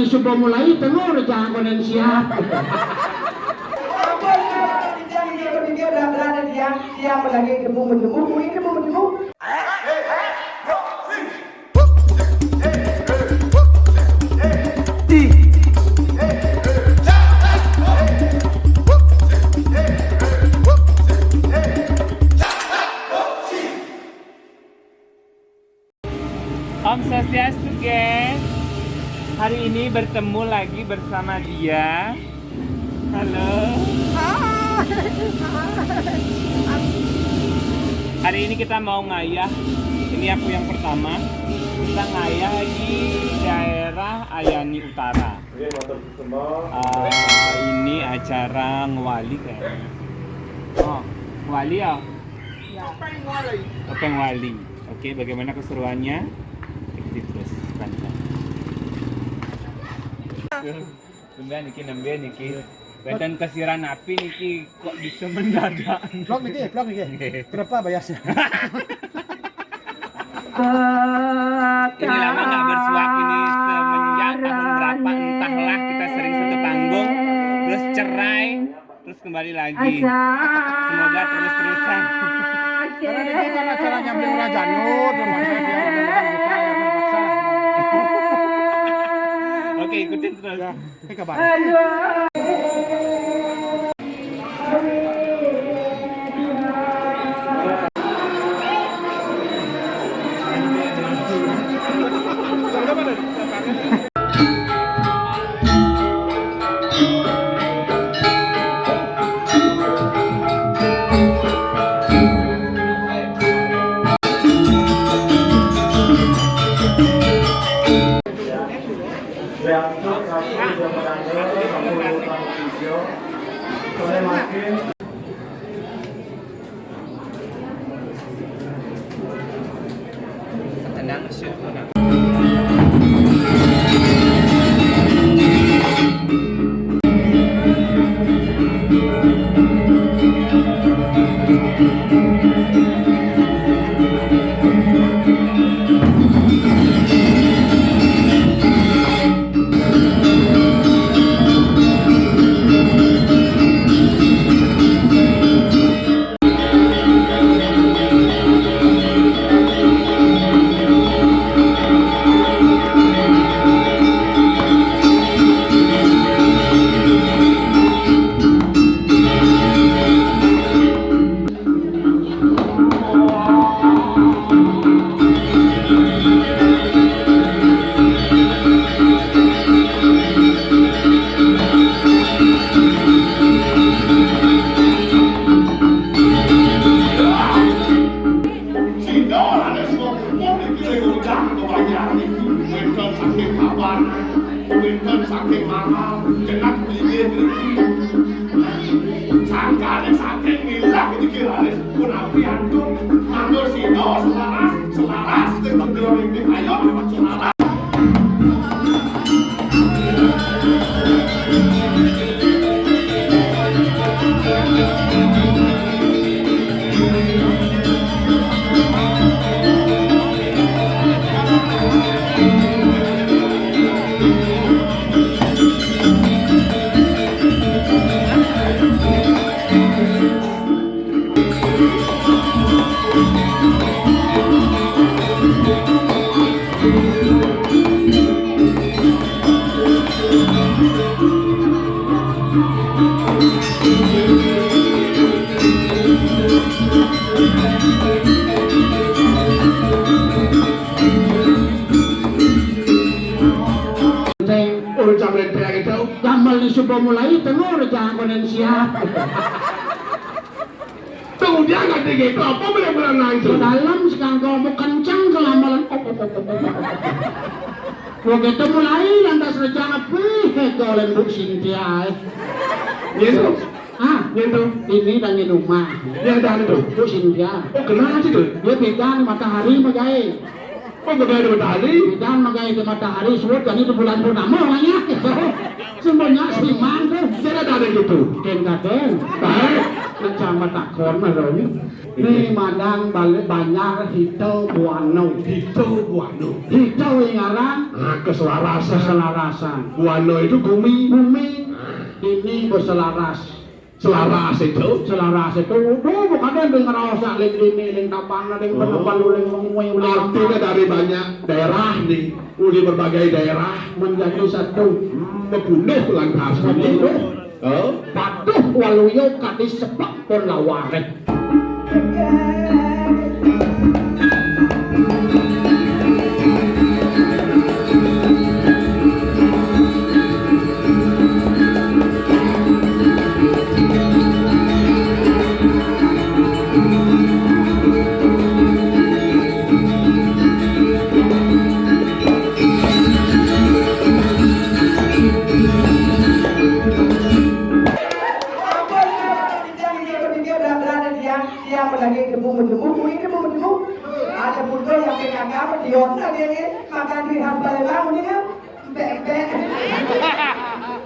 subuh mulai telur jangan konen siap. Siapa lagi debu mendebu. Om Swastiastu, guys. Hari ini bertemu lagi bersama dia. Halo. Hari ini kita mau ngayah. Ini aku yang pertama. Kita ngayah di daerah Ayani Utara. Ini acara ngwali kayaknya. Oh, ngwali ya? Topeng wali. Oke, bagaimana keseruannya? Terus pantau. Bunda niki nembe niki. Badan kesiran api niki kok bisa mendadak. Vlog niki. Berapa bayarnya? Ini lama nggak bersuap ini semenjak tahun berapa entahlah kita sering satu panggung terus cerai terus kembali lagi. Semoga terus-terusan. Karena ini kan acaranya beli Raja Nur, termasuk dia undang-undang kita yang terpaksa. Oke, ikutin terus. Ya, ini kabar. Tenang, shoot mo na. Subuh mulai telur jangan konen siap. Kemudian nanti gitu apa benar-benar nanti Dalam sekarang kamu kencang kelamalan. Begitu mulai lantas rencana golen Bu Cynthia. gitu Gitu. Ini dari rumah. yang tadi tuh Bu Cynthia. oh kenapa sih tuh Dia pegang matahari magai. oh gede tadi Pegang magai ke matahari surat dan itu bulan purnama orangnya. Semuanya si mangga. saya ada gitu Ken kaden. baik Kecamatan Kormaronya. Ini madang balik banyak hijau buano. Hijau yang ngaran keselarasan. Buano itu bumi. Ini berselaras. Selaras itu. Bukan yang ngerasa ling tapan, ling penepan, ling mengumui. Artinya dari banyak daerah nih, di berbagai daerah Menjadi satu. membunuh lantas Patuh waluyo kadis sebab pun lawaret. Siapa lagi debu-debu, ini debu-debu. Ada putra yang pegang apa di otak dia ni, makan di hafal bang ni kan, bebek.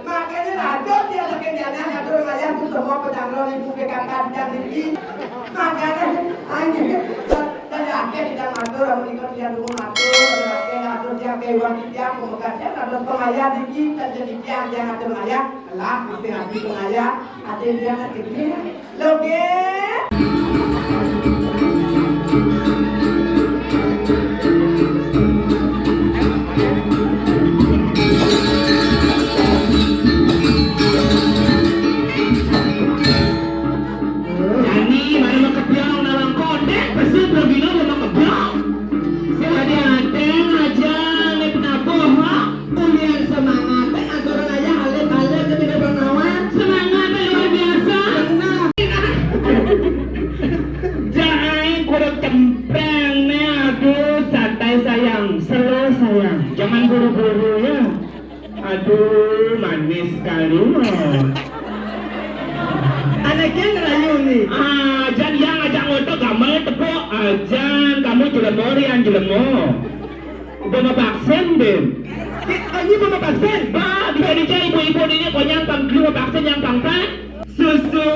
Makanya ada dia sekiannya ada maya tu semua pedang ibu ke kakak dan tinggi. Makanya anjir dan akhir tidak matur, mereka dia dulu matur, akhir dia kewan dia pembegasnya, ada pengaya tinggi dan jadi yang ada maya, lah masih hati pengaya, ada dia tinggi. Loge. Jangan buru-buru ya. Aduh, manis sekali loh. Anaknya ngerayu nih. Ajan yang ngajak ngotot gamel tepuk. Ajan, kamu jelemorian jelemo. Udah mau vaksin deh. Ini mau vaksin? Bah, bisa ibu-ibu ini kok nyampang dulu vaksin nyampang kan? Susu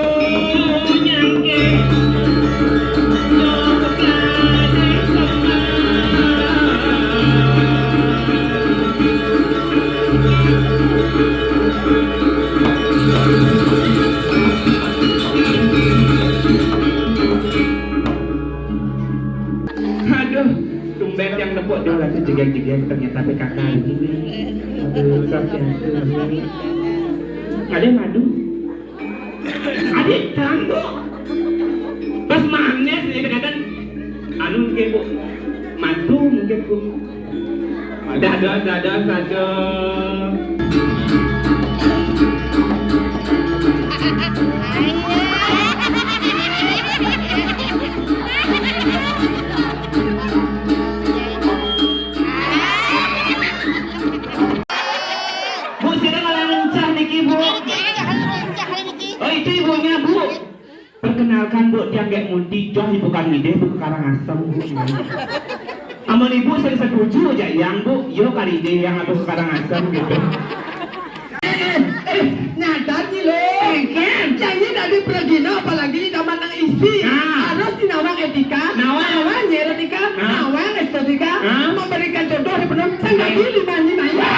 nyangke. Aduh, tumben yang nepuk dia lagi jegeng-jegeng ternyata PKK ini. Aduh, sakit. Ada madu. Adik tanggo. Pas manis ini kadang anu mungkin bu madu mungkin bu. Ada. Bu, sini malah mencah niki bu. Oh itu ibunya bu. Perkenalkan bu, tiang gak mundi, joh ibu kami deh, bu Karangasem bu. Amun ibu saya setuju aja yang bu, yo kali deh yang aku ke Karangasem gitu. Nyadar nih le. Jadi tadi Pragino apalagi di zaman yang isi. Harus dinawang etika. Nawang etika. Nawang estetika. Memberikan contoh di penuh. Saya nggak pilih manja.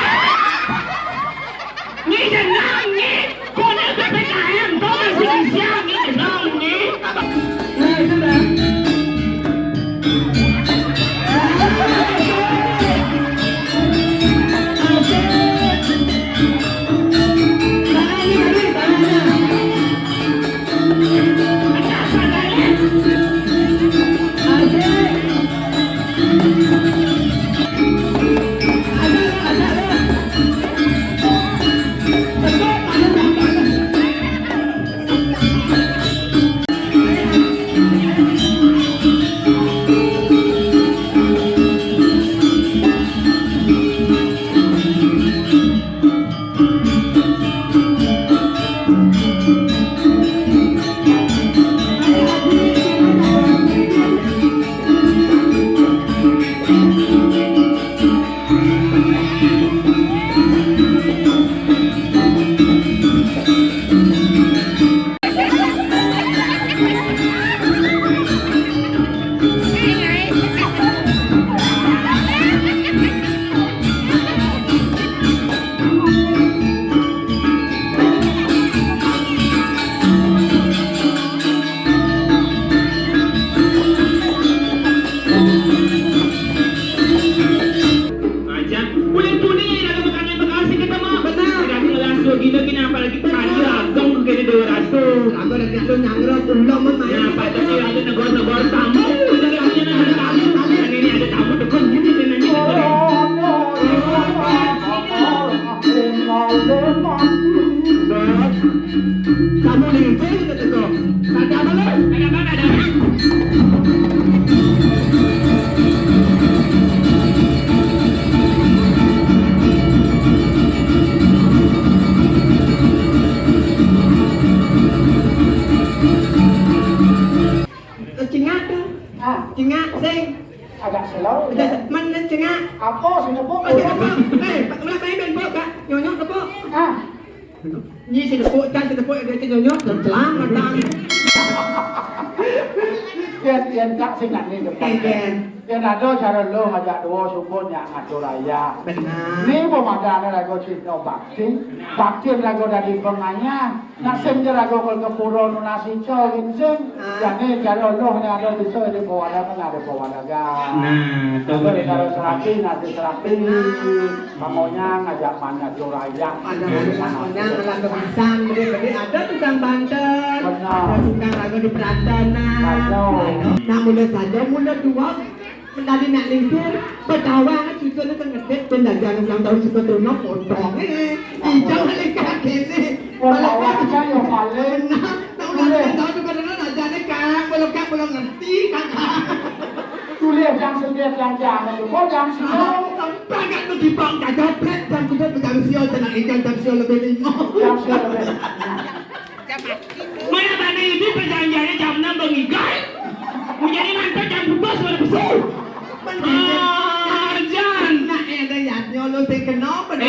Ini jenang nih, kau nak PPKM, kau masih bisa ini jenang nih. Nah itu dah. Ada apa lagi? Aja, boleh tuning ya dalam makanan bekasi kita mah. Benar. Tapi ngelasu gini kenapa lagi kali agong gini 200. Aku dah kena nyangro pulau mah. Ya, pada sih ada negor-negor tamu. Dari hanya ada tamu. Dan ini ada tamu tekun gini dengan ini. Kamu ni kita tu. Ada apa le? Ada. Cengak tu. Cengak sing. Agak slow. Mana cengak? Apa sih nepuk? Masih tepuk. Mula main main tepuk kak. Nyonyok tepuk. Ni si tepuk kan si tepuk dia nyonyok celang matang. Kian kak sing nak ni depan. Kian. Kian ada cara lo ngajak dua sumpun yang ngatur raya. Benar. Ni pemadana lagu cinta bakti. Bakti lagu dari penganya. Nak senja lagu kol kepuro nasi cow ginseng. Yang ni cara lo yang ada di sana di bawah ada kan ada bawah ada. Nah, Coba di cara serapi nanti serapi. Kamunya ngajak mana raya. Ada orang dalam kebiasaan beri ada tukang Banten, ada tukang lagu di Pradana. Nah mula saja mula dua dari nak lincir bertawang juga nak ngedek pendagang yang tahu suka terima potong hijau balik kaki ni. Bertawang saja yang paling. Tahu nak tahu juga nak jadi kang belum ngerti kakak. Tulis yang sendiri yang jangan itu, kau jangan siapa. Banyak tu dibang dah joplet dan kita pegang sial tenang ikan dan sial lebih lima. Yang siapa? mana tadi itu perjanjiannya jam 6 mengikat. Menjadi mantan jam 12 sudah besar. Jan. Nak ada yang nyolo saya kena pada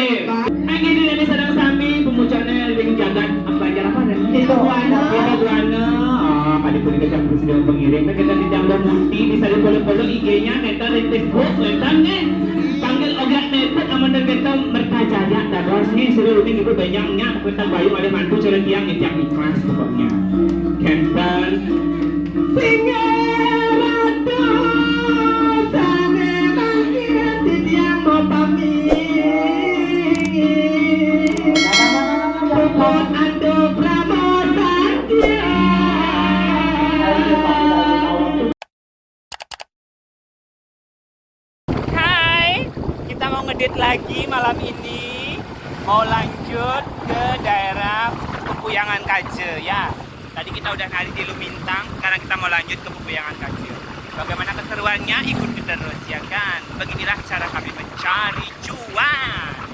Ini dia sedang sami pemucanya lebih jagat belajar apa dan Itu buana. Pada pun kita campur sedang pengirim kita tidak ada multi bisa di follow IG-nya neta di Facebook netanya panggil ogat neta aman dan kita mertajaya terus ini seluruh ini itu banyaknya kita bayu ada mantu cara tiang yang ikhlas pokoknya Kentan Singa ratu sane makin di dia mau pamit Puput ando pramosa dia Hai, kita mau ngedit lagi malam ini. Mau lanjut ke daerah Pepuyangan Kaje ya. Tadi kita udah kali di Lumintang, sekarang kita mau lanjut ke Pepuyangan Kaje. Bagaimana keseruannya? Ikuti terus ya kan. Beginilah cara kami mencari cuan.